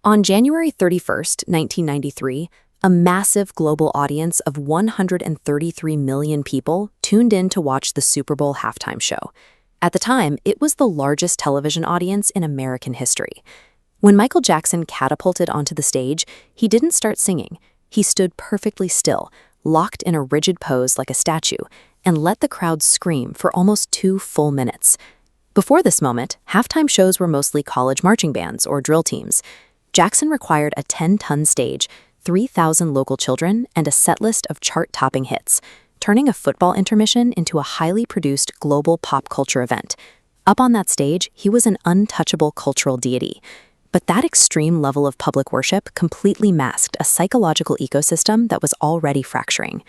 On January 31st, 1993, a massive global audience of 133 million people tuned in to watch the Super Bowl halftime show. At the time, it was the largest television audience in American history. When Michael Jackson catapulted onto the stage, he didn't start singing. He stood perfectly still, locked in a rigid pose like a statue, and let the crowd scream for almost 2 full minutes. Before this moment, halftime shows were mostly college marching bands or drill teams. Jackson required a 10-ton stage, 3,000 local children, and a setlist of chart-topping hits, turning a football intermission into a highly produced global pop culture event. Up on that stage, he was an untouchable cultural deity. But that extreme level of public worship completely masked a psychological ecosystem that was already fracturing.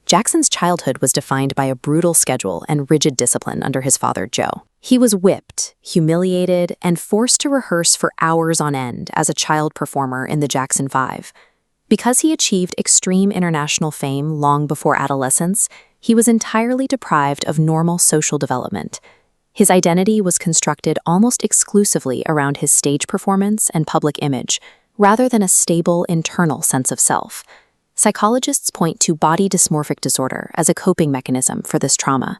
Jackson's childhood was defined by a brutal schedule and rigid discipline under his father, Joe. He was whipped, humiliated, and forced to rehearse for hours on end as a child performer in the Jackson 5. Because he achieved extreme international fame long before adolescence, he was entirely deprived of normal social development. His identity was constructed almost exclusively around his stage performance and public image, rather than a stable internal sense of self. Psychologists point to body dysmorphic disorder as a coping mechanism for this trauma.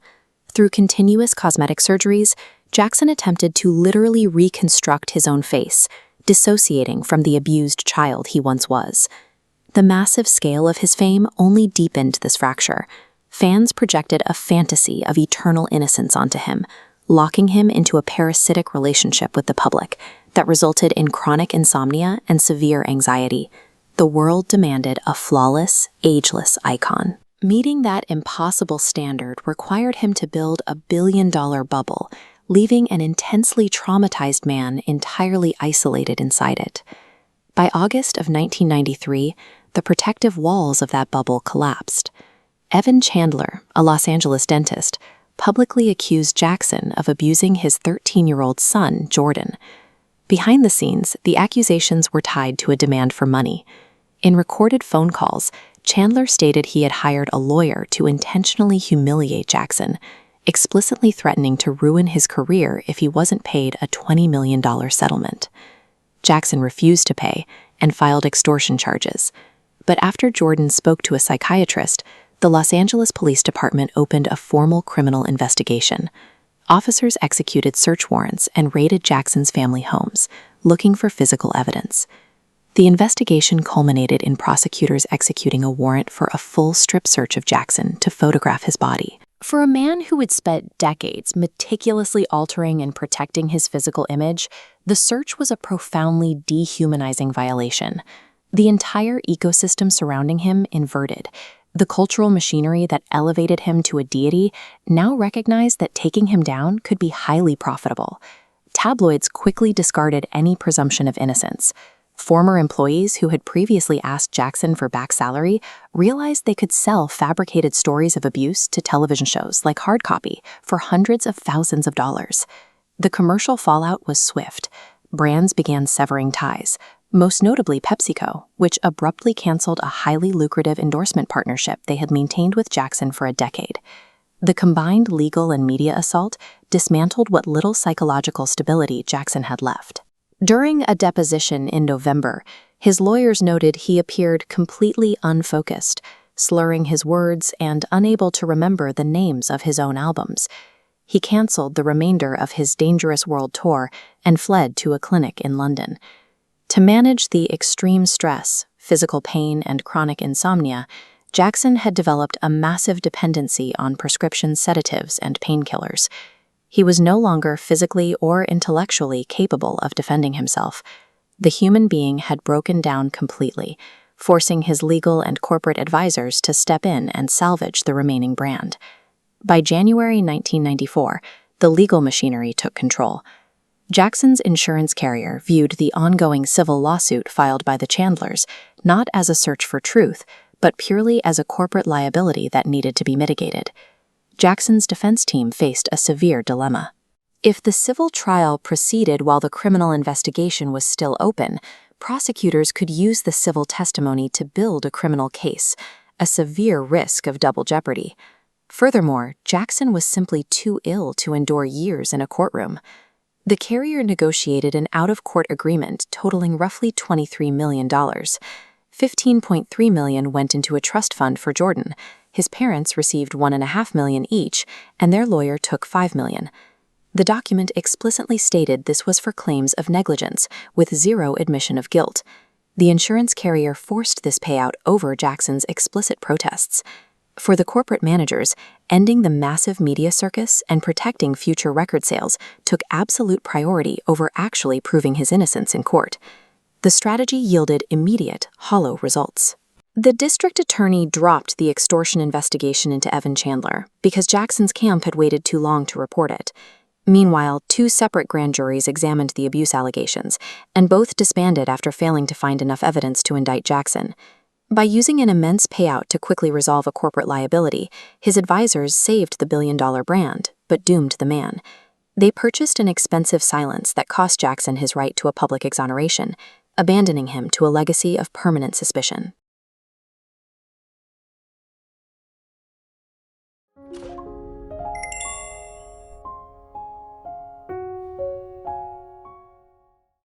Through continuous cosmetic surgeries, Jackson attempted to literally reconstruct his own face, dissociating from the abused child he once was. The massive scale of his fame only deepened this fracture. Fans projected a fantasy of eternal innocence onto him, locking him into a parasitic relationship with the public that resulted in chronic insomnia and severe anxiety. The world demanded a flawless, ageless icon. Meeting that impossible standard required him to build a billion-dollar bubble, leaving an intensely traumatized man entirely isolated inside it. By August of 1993, the protective walls of that bubble collapsed. Evan Chandler, a Los Angeles dentist, publicly accused Jackson of abusing his 13-year-old son, Jordan. Behind the scenes, the accusations were tied to a demand for money. In recorded phone calls, Chandler stated he had hired a lawyer to intentionally humiliate Jackson, explicitly threatening to ruin his career if he wasn't paid a $20 million settlement. Jackson refused to pay and filed extortion charges. But after Jordan spoke to a psychiatrist, the Los Angeles Police Department opened a formal criminal investigation. Officers executed search warrants and raided Jackson's family homes, looking for physical evidence. The investigation culminated in prosecutors executing a warrant for a full strip search of Jackson to photograph his body. For a man who had spent decades meticulously altering and protecting his physical image, the search was a profoundly dehumanizing violation. The entire ecosystem surrounding him inverted. The cultural machinery that elevated him to a deity now recognized that taking him down could be highly profitable. Tabloids quickly discarded any presumption of innocence. Former employees who had previously asked Jackson for back salary realized they could sell fabricated stories of abuse to television shows like hard copy for hundreds of thousands of dollars. The commercial fallout was swift. Brands began severing ties, most notably PepsiCo, which abruptly canceled a highly lucrative endorsement partnership they had maintained with Jackson for a decade. The combined legal and media assault dismantled what little psychological stability Jackson had left. During a deposition in November, his lawyers noted he appeared completely unfocused, slurring his words and unable to remember the names of his own albums. He canceled the remainder of his Dangerous World tour and fled to a clinic in London. To manage the extreme stress, physical pain, and chronic insomnia, Jackson had developed a massive dependency on prescription sedatives and painkillers. He was no longer physically or intellectually capable of defending himself. The human being had broken down completely, forcing his legal and corporate advisors to step in and salvage the remaining brand. By January 1994, the legal machinery took control. Jackson's insurance carrier viewed the ongoing civil lawsuit filed by the Chandlers not as a search for truth, but purely as a corporate liability that needed to be mitigated. Jackson's defense team faced a severe dilemma. If the civil trial proceeded while the criminal investigation was still open, prosecutors could use the civil testimony to build a criminal case, a severe risk of double jeopardy. Furthermore, Jackson was simply too ill to endure years in a courtroom. The carrier negotiated an out-of-court agreement totaling roughly $23 million. $15.3 million went into a trust fund for Jordan. His parents received $1.5 million each, and their lawyer took $5 million. The document explicitly stated this was for claims of negligence, with zero admission of guilt. The insurance carrier forced this payout over Jackson's explicit protests. For the corporate managers, ending the massive media circus and protecting future record sales took absolute priority over actually proving his innocence in court. The strategy yielded immediate, hollow results. The district attorney dropped the extortion investigation into Evan Chandler because Jackson's camp had waited too long to report it. Meanwhile, 2 separate grand juries examined the abuse allegations, and both disbanded after failing to find enough evidence to indict Jackson. By using an immense payout to quickly resolve a corporate liability, his advisors saved the billion-dollar brand, but doomed the man. They purchased an expensive silence that cost Jackson his right to a public exoneration, abandoning him to a legacy of permanent suspicion.